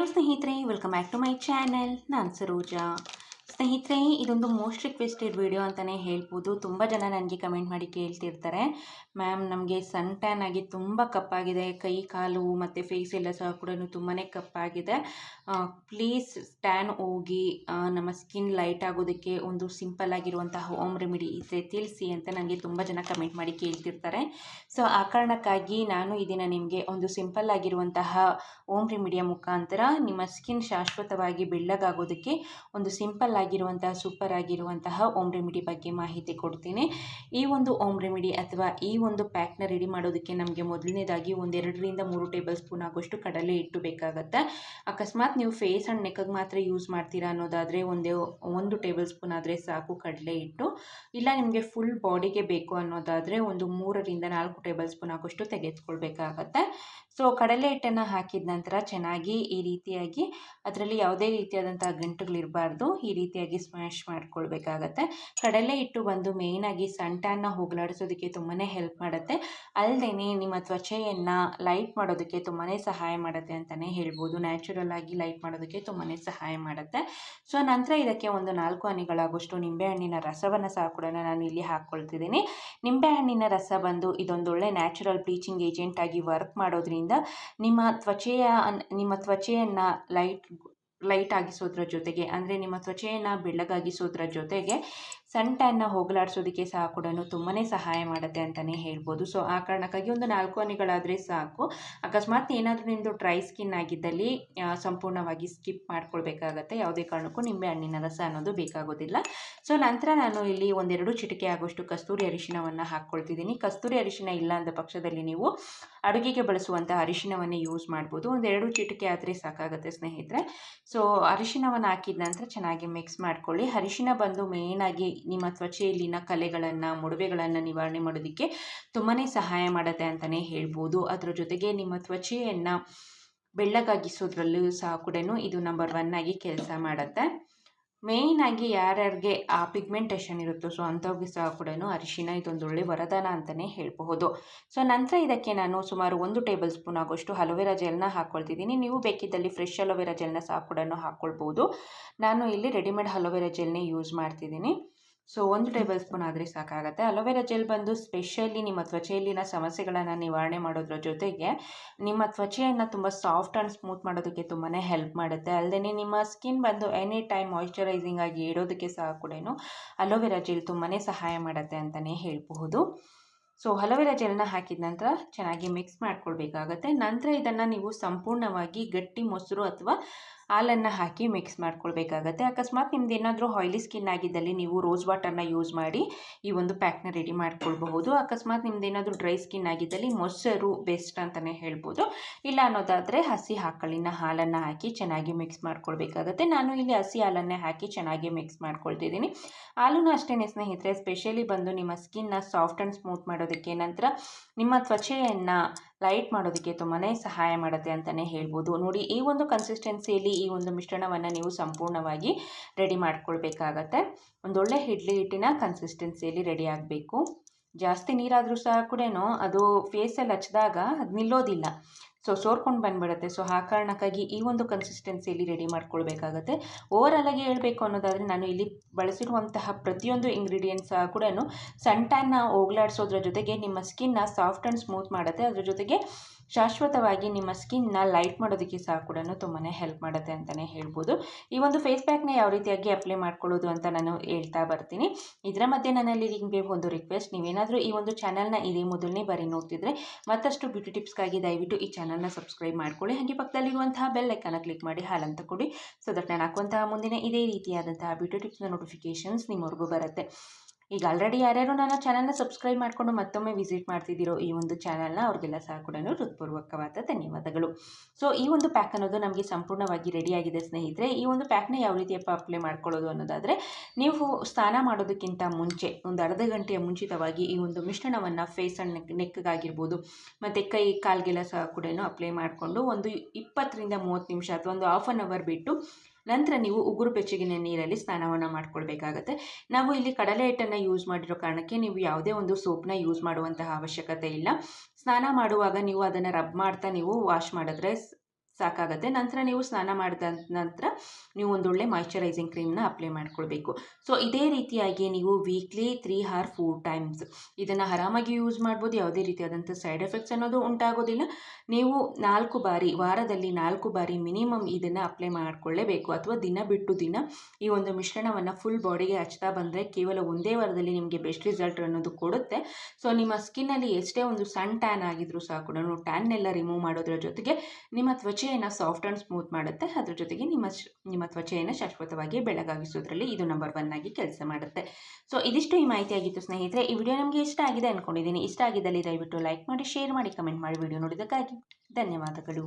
Hello ಸ್ನೇಹಿತರೆ, welcome back to my channel. ನಾನು ಸರೋಜಾ. ಸ್ನೇಹಿತರೆ, ಇದೊಂದು ಮೋಸ್ಟ್ ರಿಕ್ವೆಸ್ಟೆಡ್ ವಿಡಿಯೋ ಅಂತಲೇ ಹೇಳ್ಬೋದು. ತುಂಬ ಜನ ನನಗೆ ಕಮೆಂಟ್ ಮಾಡಿ ಕೇಳ್ತಿರ್ತಾರೆ, ಮ್ಯಾಮ್ ನಮಗೆ ಸನ್ ಟ್ಯಾನ್ ಆಗಿ ತುಂಬ ಕಪ್ಪಾಗಿದೆ, ಕೈ ಕಾಲು ಮತ್ತು ಫೇಸ್ ಎಲ್ಲ ಸಹ ಕೂಡ ತುಂಬಾ ಕಪ್ಪಾಗಿದೆ. ಪ್ಲೀಸ್ ಟ್ಯಾನ್ ಹೋಗಿ ನಮ್ಮ ಸ್ಕಿನ್ ಲೈಟ್ ಆಗೋದಕ್ಕೆ ಒಂದು ಸಿಂಪಲ್ ಆಗಿರುವಂತಹ ಹೋಮ್ ರೆಮಿಡಿ ಇದ್ದರೆ ತಿಳಿಸಿ ಅಂತ ನನಗೆ ತುಂಬ ಜನ ಕಮೆಂಟ್ ಮಾಡಿ ಕೇಳ್ತಿರ್ತಾರೆ. ಸೊ ಆ ಕಾರಣಕ್ಕಾಗಿ ನಾನು ಇದನ್ನು ನಿಮಗೆ ಒಂದು ಸಿಂಪಲ್ ಆಗಿರುವಂತಹ ಹೋಮ್ ರೆಮಿಡಿಯ ಮುಖಾಂತರ ನಿಮ್ಮ ಸ್ಕಿನ್ ಶಾಶ್ವತವಾಗಿ ಬೆಳ್ಳಗಾಗೋದಕ್ಕೆ ಒಂದು ಸಿಂಪಲ್ ಆಗಿರುವಂತಹ ಸೂಪರ್ ಆಗಿರುವಂತಹ ಹೋಮ್ ರೆಮಿಡಿ ಬಗ್ಗೆ ಮಾಹಿತಿ ಕೊಡ್ತೀನಿ. ಈ ಒಂದು ಹೋಮ್ ರೆಮಿಡಿ ಅಥವಾ ಈ ಒಂದು ಪ್ಯಾಕ್ನ ರೆಡಿ ಮಾಡೋದಕ್ಕೆ ನಮಗೆ ಮೊದಲನೇದಾಗಿ 2ರಿಂದ 3 ಟೇಬಲ್ ಸ್ಪೂನ್ ಆಗೋಷ್ಟು ಕಡಲೆ ಹಿಟ್ಟು ಬೇಕಾಗುತ್ತೆ. ಅಕಸ್ಮಾತ್ ನೀವು ಫೇಸ್ ಆ್ಯಂಡ್ ನೆಕ್ಗೆ ಮಾತ್ರ ಯೂಸ್ ಮಾಡ್ತೀರಾ ಅನ್ನೋದಾದರೆ 1 ಟೇಬಲ್ ಸ್ಪೂನ್ ಆದರೆ ಸಾಕು ಕಡಲೆ ಹಿಟ್ಟು. ಇಲ್ಲ ನಿಮಗೆ ಫುಲ್ ಬಾಡಿಗೆ ಬೇಕು ಅನ್ನೋದಾದರೆ 3ರಿಂದ 4 ಟೇಬಲ್ ಸ್ಪೂನ್ ಆಗೋಷ್ಟು ತೆಗೆದುಕೊಳ್ಬೇಕಾಗತ್ತೆ. ಸೊ ಕಡಲೆ ಹಿಟ್ಟನ್ನು ಹಾಕಿದ ನಂತರ ಚೆನ್ನಾಗಿ ಈ ರೀತಿಯಾಗಿ ಅದರಲ್ಲಿ ಯಾವುದೇ ರೀತಿಯಾದಂಥ ಗಂಟುಗಳಿರಬಾರ್ದು, ಈ ರೀತಿಯಾಗಿ ಸ್ಮ್ಯಾಶ್ ಮಾಡ್ಕೊಳ್ಬೇಕಾಗತ್ತೆ. ಕಡಲೆ ಹಿಟ್ಟು ಬಂದು ಮೇಯ್ನಾಗಿ ಸನ್ ಟ್ಯಾನ್ನ ಹೋಗಲಾಡಿಸೋದಕ್ಕೆ ತುಂಬಾ ಹೆಲ್ಪ್ ಮಾಡುತ್ತೆ. ಅಲ್ಲದೆ ನಿಮ್ಮ ತ್ವಚೆಯನ್ನು ಲೈಟ್ ಮಾಡೋದಕ್ಕೆ ತುಂಬಾ ಸಹಾಯ ಮಾಡುತ್ತೆ ಅಂತಲೇ ಹೇಳ್ಬೋದು. ನ್ಯಾಚುರಲ್ ಆಗಿ ಲೈಟ್ ಮಾಡೋದಕ್ಕೆ ತುಂಬಾ ಸಹಾಯ ಮಾಡುತ್ತೆ. ಸೊ ನಂತರ ಇದಕ್ಕೆ ಒಂದು 4 ಹನಿಗಳಾಗೋಷ್ಟು ನಿಂಬೆಹಣ್ಣಿನ ರಸವನ್ನು ಸಹ ಕೂಡ ನಾನು ಇಲ್ಲಿ ಹಾಕ್ಕೊಳ್ತಿದ್ದೀನಿ. ನಿಂಬೆಹಣ್ಣಿನ ರಸ ಬಂದು ಇದೊಂದೊಳ್ಳೆ ನ್ಯಾಚುರಲ್ ಬ್ಲೀಚಿಂಗ್ ಏಜೆಂಟ್ ಆಗಿ ವರ್ಕ್ ಮಾಡೋದ್ರಿಂದ ನಿಮ್ಮ ತ್ವಚೆಯನ್ನು ಲೈಟ್ ಆಗಿಸೋದ್ರ ಜೊತೆಗೆ, ಅಂದರೆ ನಿಮ್ಮ ತ್ವಚೆಯನ್ನು ಬೆಳ್ಳಗಾಗಿಸೋದ್ರ ಜೊತೆಗೆ ಸನ್ ಟ್ಯಾನ್ನ ಹೋಗಲಾಡಿಸೋದಕ್ಕೆ ಸಹ ಕೂಡ ತುಂಬಾ ಸಹಾಯ ಮಾಡುತ್ತೆ ಅಂತಲೇ ಹೇಳ್ಬೋದು. ಸೊ ಆ ಕಾರಣಕ್ಕಾಗಿ ಒಂದು 4 ಹನಿಗಳಾದರೆ ಸಾಕು. ಅಕಸ್ಮಾತ್ ಏನಾದರೂ ನಿಮ್ಮದು ಡ್ರೈ ಸ್ಕಿನ್ ಆಗಿದ್ದಲ್ಲಿ ಸಂಪೂರ್ಣವಾಗಿ ಸ್ಕಿಪ್ ಮಾಡ್ಕೊಳ್ಬೇಕಾಗತ್ತೆ. ಯಾವುದೇ ಕಾರಣಕ್ಕೂ ನಿಂಬೆಹಣ್ಣಿನ ರಸ ಅನ್ನೋದು ಬೇಕಾಗೋದಿಲ್ಲ. ಸೊ ನಂತರ ನಾನು ಇಲ್ಲಿ 1-2 ಚಿಟಿಕೆ ಆಗೋಷ್ಟು ಕಸ್ತೂರಿ ಅರಿಶಿಣವನ್ನು ಹಾಕ್ಕೊಳ್ತಿದ್ದೀನಿ. ಕಸ್ತೂರಿ ಅರಿಶಿಣ ಇಲ್ಲ ಅಂದ ಪಕ್ಷದಲ್ಲಿ ನೀವು ಅಡುಗೆಗೆ ಬಳಸುವಂಥ ಅರಿಶಿಣವನ್ನೇ ಯೂಸ್ ಮಾಡ್ಬೋದು. 1-2 ಚಿಟಿಕೆ ಆದರೆ ಸಾಕಾಗುತ್ತೆ ಸ್ನೇಹಿತರೆ. ಸೊ ಅರಿಶಿಣವನ್ನು ಹಾಕಿದ ನಂತರ ಚೆನ್ನಾಗಿ ಮಿಕ್ಸ್ ಮಾಡ್ಕೊಳ್ಳಿ. ಅರಿಶಿಣ ಬಂದು ಮೇಯ್ನಾಗಿ ನಿಮ್ಮ ತ್ವಚೆಯಲ್ಲಿನ ಕಲೆಗಳನ್ನು, ಮೊಡವೆಗಳನ್ನು ನಿವಾರಣೆ ಮಾಡೋದಕ್ಕೆ ತುಂಬಾ ಸಹಾಯ ಮಾಡುತ್ತೆ ಅಂತಲೇ ಹೇಳ್ಬೋದು. ಅದರ ಜೊತೆಗೆ ನಿಮ್ಮ ತ್ವಚೆಯನ್ನು ಬೆಳ್ಳಗಾಗಿಸೋದ್ರಲ್ಲೂ ಸಹ ಕೂಡ ಇದು ನಂಬರ್ 1 ಆಗಿ ಕೆಲಸ ಮಾಡುತ್ತೆ. ಮೇಯ್ನಾಗಿ ಯಾರ್ಯಾರಿಗೆ ಆ ಪಿಗ್ಮೆಂಟೇಷನ್ ಇರುತ್ತೋ ಸೊ ಅಂಥವ್ರಿಗೆ ಸಹ ಕೂಡ ಅರಿಶಿಣ ಇದೊಂದೊಳ್ಳೆ ವರದಾನ ಅಂತಲೇ ಹೇಳಬಹುದು. ಸೊ ನಂತರ ಇದಕ್ಕೆ ನಾನು ಸುಮಾರು 1 ಟೇಬಲ್ ಸ್ಪೂನ್ ಆಗೋಷ್ಟು ಅಲೋವೆರಾ ಜೆಲ್ನ ಹಾಕ್ಕೊಳ್ತಿದ್ದೀನಿ. ನೀವು ಬೇಕಿದ್ದಲ್ಲಿ ಫ್ರೆಶ್ ಅಲೋವೆರಾ ಜೆಲ್ನ ಸಹ ಕೂಡ ಹಾಕ್ಕೊಳ್ಬೋದು. ನಾನು ಇಲ್ಲಿ ರೆಡಿಮೇಡ್ ಅಲೋವೆರಾ ಜೆಲ್ನೇ ಯೂಸ್ ಮಾಡ್ತಿದ್ದೀನಿ. ಸೊ 1 ಟೇಬಲ್ ಸ್ಪೂನ್ ಆದರೆ ಸಾಕಾಗುತ್ತೆ. ಅಲೋವೆರಾ ಜೆಲ್ ಬಂದು ಸ್ಪೆಷಲಿ ನಿಮ್ಮ ತ್ವಚೆಯಲ್ಲಿನ ಸಮಸ್ಯೆಗಳನ್ನು ನಿವಾರಣೆ ಮಾಡೋದ್ರ ಜೊತೆಗೆ ನಿಮ್ಮ ತ್ವಚೆಯನ್ನು ತುಂಬ ಸಾಫ್ಟ್ ಆ್ಯಂಡ್ ಸ್ಮೂತ್ ಮಾಡೋದಕ್ಕೆ ತುಂಬಾ ಹೆಲ್ಪ್ ಮಾಡುತ್ತೆ. ಅಲ್ಲದೆ ನಿಮ್ಮ ಸ್ಕಿನ್ ಬಂದು ಎನಿ ಟೈಮ್ ಮಾಯಿಶ್ಚರೈಸಿಂಗ್ ಆಗಿ ಇಡೋದಕ್ಕೆ ಸಹ ಕೂಡ ಅಲೋವೆರಾ ಜೆಲ್ ತುಂಬಾ ಸಹಾಯ ಮಾಡುತ್ತೆ ಅಂತಲೇ ಹೇಳಬಹುದು. ಸೊ ಅಲೋವೆರಾ ಜೆಲ್ನ ಹಾಕಿದ ನಂತರ ಚೆನ್ನಾಗಿ ಮಿಕ್ಸ್ ಮಾಡ್ಕೊಳ್ಬೇಕಾಗತ್ತೆ. ನಂತರ ಇದನ್ನು ನೀವು ಸಂಪೂರ್ಣವಾಗಿ ಗಟ್ಟಿ ಮೊಸರು ಅಥವಾ ಹಾಲನ್ನು ಹಾಕಿ ಮಿಕ್ಸ್ ಮಾಡ್ಕೊಳ್ಬೇಕಾಗತ್ತೆ. ಅಕಸ್ಮಾತ್ ನಿಮ್ದು ಏನಾದರೂ ಆಯಿಲಿ ಸ್ಕಿನ್ ಆಗಿದ್ದಲ್ಲಿ ನೀವು ರೋಸ್ ವಾಟರ್ನ ಯೂಸ್ ಮಾಡಿ ಈ ಒಂದು ಪ್ಯಾಕ್ನ ರೆಡಿ ಮಾಡ್ಕೊಳ್ಬಹುದು. ಅಕಸ್ಮಾತ್ ನಿಮ್ದು ಏನಾದರೂ ಡ್ರೈ ಸ್ಕಿನ್ ಆಗಿದ್ದಲ್ಲಿ ಮೊಸರು ಬೆಸ್ಟ್ ಅಂತಲೇ ಹೇಳ್ಬೋದು. ಇಲ್ಲ ಅನ್ನೋದಾದರೆ ಹಸಿ ಆಕಳಿನ ಹಾಲನ್ನು ಹಾಕಿ ಚೆನ್ನಾಗಿ ಮಿಕ್ಸ್ ಮಾಡ್ಕೊಳ್ಬೇಕಾಗತ್ತೆ. ನಾನು ಇಲ್ಲಿ ಹಸಿ ಹಾಲನ್ನೇ ಹಾಕಿ ಚೆನ್ನಾಗಿ ಮಿಕ್ಸ್ ಮಾಡ್ಕೊಳ್ತಿದ್ದೀನಿ. ಹಾಲೂ ಅಷ್ಟೇ ಸ್ನೇಹಿತರೆ, ಸ್ಪೆಷಲಿ ಬಂದು ನಿಮ್ಮ ಸ್ಕಿನ್ನ ಸಾಫ್ಟ್ ಆ್ಯಂಡ್ ಸ್ಮೂತ್ ಮಾಡೋದಕ್ಕೆ, ನಂತರ ನಿಮ್ಮ ತ್ವಚೆಯನ್ನು ಲೈಟ್ ಮಾಡೋದಕ್ಕೆ ತುಂಬಾ ಸಹಾಯ ಮಾಡುತ್ತೆ ಅಂತಲೇ ಹೇಳ್ಬೋದು. ನೋಡಿ, ಈ ಒಂದು ಕನ್ಸಿಸ್ಟೆನ್ಸಿಯಲ್ಲಿ ಈ ಒಂದು ಮಿಶ್ರಣವನ್ನು ನೀವು ಸಂಪೂರ್ಣವಾಗಿ ರೆಡಿ ಮಾಡ್ಕೊಳ್ಬೇಕಾಗತ್ತೆ. ಒಂದೊಳ್ಳೆ ಇಡ್ಲಿ ಹಿಟ್ಟಿನ ಕನ್ಸಿಸ್ಟೆನ್ಸಿಯಲ್ಲಿ ರೆಡಿ ಆಗಬೇಕು. ಜಾಸ್ತಿ ನೀರಾದರೂ ಸಹ ಕೂಡ ಅದು ಫೇಸಲ್ಲಿ ಹಚ್ಚಿದಾಗ ಅದು ನಿಲ್ಲೋದಿಲ್ಲ, ಸೊ ಸೋರ್ಕೊಂಡು ಬಂದುಬಿಡುತ್ತೆ. ಸೊ ಆ ಕಾರಣಕ್ಕಾಗಿ ಈ ಒಂದು ಕನ್ಸಿಸ್ಟೆನ್ಸಿಯಲ್ಲಿ ರೆಡಿ ಮಾಡ್ಕೊಳ್ಬೇಕಾಗತ್ತೆ. ಓವರಾಲಾಗಿ ಹೇಳಬೇಕು ಅನ್ನೋದಾದರೆ ನಾನು ಇಲ್ಲಿ ಬಳಸಿರುವಂತಹ ಪ್ರತಿಯೊಂದು ಇಂಗ್ರೀಡಿಯೆಂಟ್ಸ್ ಸಹ ಕೂಡ ಸನ್ ಟ್ಯಾನ್ನ ಹೋಗಲಾಡಿಸೋದ್ರ ಜೊತೆಗೆ ನಿಮ್ಮ ಸ್ಕಿನ್ನ ಸಾಫ್ಟ್ ಆ್ಯಂಡ್ ಸ್ಮೂತ್ ಮಾಡುತ್ತೆ. ಅದ್ರ ಜೊತೆಗೆ ಶಾಶ್ವತವಾಗಿ ನಿಮ್ಮ ಸ್ಕಿನ್ನ ಲೈಟ್ ಮಾಡೋದಕ್ಕೆ ಸಹ ಕೂಡ ತುಂಬಾ ಹೆಲ್ಪ್ ಮಾಡುತ್ತೆ ಅಂತಲೇ ಹೇಳ್ಬೋದು. ಈ ಒಂದು ಫೇಸ್ ಪ್ಯಾಕ್ನ ಯಾವ ರೀತಿಯಾಗಿ ಅಪ್ಲೈ ಮಾಡ್ಕೊಳ್ಳೋದು ಅಂತ ನಾನು ಹೇಳ್ತಾ ಬರ್ತೀನಿ. ಇದರ ಮಧ್ಯೆ ನನ್ನಲ್ಲಿ ನಿಮಗೆ ಒಂದು ರಿಕ್ವೆಸ್ಟ್, ನೀವೇನಾದರೂ ಈ ಒಂದು ಚಾನಲ್ನ ಇದೇ ಮೊದಲನೇ ಬಾರಿ ನೋಡ್ತಿದ್ರೆ ಮತ್ತಷ್ಟು ಬ್ಯೂಟಿ ಟಿಪ್ಸ್ಗಾಗಿ ದಯವಿಟ್ಟು ಈ ಚಾನಲ್ನ ಸಬ್ಸ್ಕ್ರೈಬ್ ಮಾಡ್ಕೊಳ್ಳಿ. ಹಾಗೆ ಪಕ್ಕದಲ್ಲಿರುವಂತಹ ಬೆಲ್ ಐಕಾನ್ನ ಕ್ಲಿಕ್ ಮಾಡಿ ಹಾಲಂತ ಕೊಡಿ. ಸೊ ದಟ್ ನಾನು ಹಾಕುವಂತಹ ಮುಂದಿನ ಇದೇ ರೀತಿಯಾದಂತಹ ಬ್ಯೂಟಿ ಟಿಪ್ಸ್ನ ನೋಟಿಫಿಕೇಷನ್ಸ್ ನಿಮ್ಮವರೆಗೂ ಬರುತ್ತೆ. ಈಗ ಆಲ್ರೆಡಿ ಯಾರ್ಯಾರು ನನ್ನ ಚಾನಲ್ನ ಸಬ್ಸ್ಕ್ರೈಬ್ ಮಾಡಿಕೊಂಡು ಮತ್ತೊಮ್ಮೆ ವಿಸಿಟ್ ಮಾಡ್ತಿದ್ದೀರೋ ಈ ಒಂದು ಚಾನಲ್ನ, ಅವ್ರಿಗೆಲ್ಲ ಸಹ ಕೂಡ ಹೃತ್ಪೂರ್ವಕವಾದ ಧನ್ಯವಾದಗಳು. ಸೊ ಈ ಒಂದು ಪ್ಯಾಕ್ ಅನ್ನೋದು ನಮಗೆ ಸಂಪೂರ್ಣವಾಗಿ ರೆಡಿಯಾಗಿದೆ ಸ್ನೇಹಿತರೆ. ಈ ಒಂದು ಪ್ಯಾಕ್ನ ಯಾವ ರೀತಿಯಪ್ಪ ಅಪ್ಲೈ ಮಾಡ್ಕೊಳ್ಳೋದು ಅನ್ನೋದಾದರೆ, ನೀವು ಸ್ನಾನ ಮಾಡೋದಕ್ಕಿಂತ ಮುಂಚೆ ಒಂದು ಅರ್ಧ ಗಂಟೆಯ ಮುಂಚಿತವಾಗಿ ಈ ಒಂದು ಮಿಶ್ರಣವನ್ನು ಫೇಸ್ ಆ್ಯಂಡ್ ನೆಕ್ಗಾಗಿರ್ಬೋದು ಮತ್ತು ಕೈ ಕಾಲ್ಗೆಲ್ಲ ಸಹ ಕೂಡ ಅಪ್ಲೈ ಮಾಡಿಕೊಂಡು ಒಂದು 20ರಿಂದ 30 ನಿಮಿಷ ಅಥವಾ ಒಂದು ಹಾಫ್ ಆನ್ ಅವರ್ ಬಿಟ್ಟು ನಂತರ ನೀವು ಉಗುರು ಬೆಚ್ಚಗಿನ ನೀರಲ್ಲಿ ಸ್ನಾನವನ್ನು ಮಾಡ್ಕೊಳ್ಬೇಕಾಗತ್ತೆ. ನಾವು ಇಲ್ಲಿ ಕಡಲೆ ಹಿಟ್ಟನ್ನು ಯೂಸ್ ಮಾಡಿರೋ ಕಾರಣಕ್ಕೆ ನೀವು ಯಾವುದೇ ಒಂದು ಸೋಪ್ನ ಯೂಸ್ ಮಾಡುವಂತಹ ಅವಶ್ಯಕತೆ ಇಲ್ಲ. ಸ್ನಾನ ಮಾಡುವಾಗ ನೀವು ಅದನ್ನು ರಬ್ ಮಾಡ್ತಾ ನೀವು ವಾಶ್ ಮಾಡಿದ್ರೆ ಸಾಕಾಗುತ್ತೆ. ನಂತರ ನೀವು ಸ್ನಾನ ಮಾಡಿದ ನಂತರ ನೀವು ಒಂದೊಳ್ಳೆ ಮಾಯ್ಶ್ಚರೈಸಿಂಗ್ ಕ್ರೀಮ್ನ ಅಪ್ಲೈ ಮಾಡ್ಕೊಳ್ಬೇಕು. ಸೊ ಇದೇ ರೀತಿಯಾಗಿ ನೀವು ವೀಕ್ಲಿ 3 ಆರ್ 4 ಟೈಮ್ಸ್ ಇದನ್ನು ಆರಾಮಾಗಿ ಯೂಸ್ ಮಾಡ್ಬೋದು. ಯಾವುದೇ ರೀತಿಯಾದಂಥ ಸೈಡ್ ಎಫೆಕ್ಟ್ಸ್ ಅನ್ನೋದು ಉಂಟಾಗೋದಿಲ್ಲ. ನೀವು 4 ಬಾರಿ ವಾರದಲ್ಲಿ 4 ಬಾರಿ ಮಿನಿಮಮ್ ಇದನ್ನು ಅಪ್ಲೈ ಮಾಡಿಕೊಳ್ಳೇಬೇಕು, ಅಥವಾ ದಿನ ಬಿಟ್ಟು ದಿನ ಈ ಒಂದು ಮಿಶ್ರಣವನ್ನು ಫುಲ್ ಬಾಡಿಗೆ ಹಚ್ತಾ ಬಂದರೆ ಕೇವಲ ಒಂದೇ ವಾರದಲ್ಲಿ ನಿಮಗೆ ಬೆಸ್ಟ್ ರಿಸಲ್ಟ್ ಅನ್ನೋದು ಕೊಡುತ್ತೆ. ಸೊ ನಿಮ್ಮ ಸ್ಕಿನ್ನಲ್ಲಿ ಎಷ್ಟೇ ಒಂದು ಸಣ್ಣ ಟ್ಯಾನ್ ಆಗಿದ್ರೂ ಸಹ ಕೂಡ ಟ್ಯಾನ್ನೆಲ್ಲ ರಿಮೂವ್ ಮಾಡೋದ್ರ ಜೊತೆಗೆ ನಿಮ್ಮ ತ್ವಚೆಯನ್ನು ಸಾಫ್ಟ್ ಆ್ಯಂಡ್ ಸ್ಮೂತ್ ಮಾಡುತ್ತೆ. ಅದ್ರ ಜೊತೆಗೆ ನಿಮ್ಮ ತ್ವಚೆಯನ್ನು ಶಾಶ್ವತವಾಗಿ ಬೆಳಗಾಗಿಸೋದ್ರಲ್ಲಿ ಇದು ನಂಬರ್ 1 ಆಗಿ ಕೆಲಸ ಮಾಡುತ್ತೆ. ಸೊ ಇದಿಷ್ಟು ಈ ಮಾಹಿತಿ ಆಗಿತ್ತು ಸ್ನೇಹಿತರೆ. ಈ ವಿಡಿಯೋ ನಿಮಗೆ ಇಷ್ಟ ಆಗಿದೆ ಅಂದ್ಕೊಂಡಿದ್ದೀನಿ. ಇಷ್ಟ ಆಗಿದ್ದಲ್ಲಿ ದಯವಿಟ್ಟು ಲೈಕ್ ಮಾಡಿ, ಶೇರ್ ಮಾಡಿ, ಕಮೆಂಟ್ ಮಾಡಿ. ವಿಡಿಯೋ ನೋಡಿದ್ದಕ್ಕಾಗಿ ಧನ್ಯವಾದಗಳು.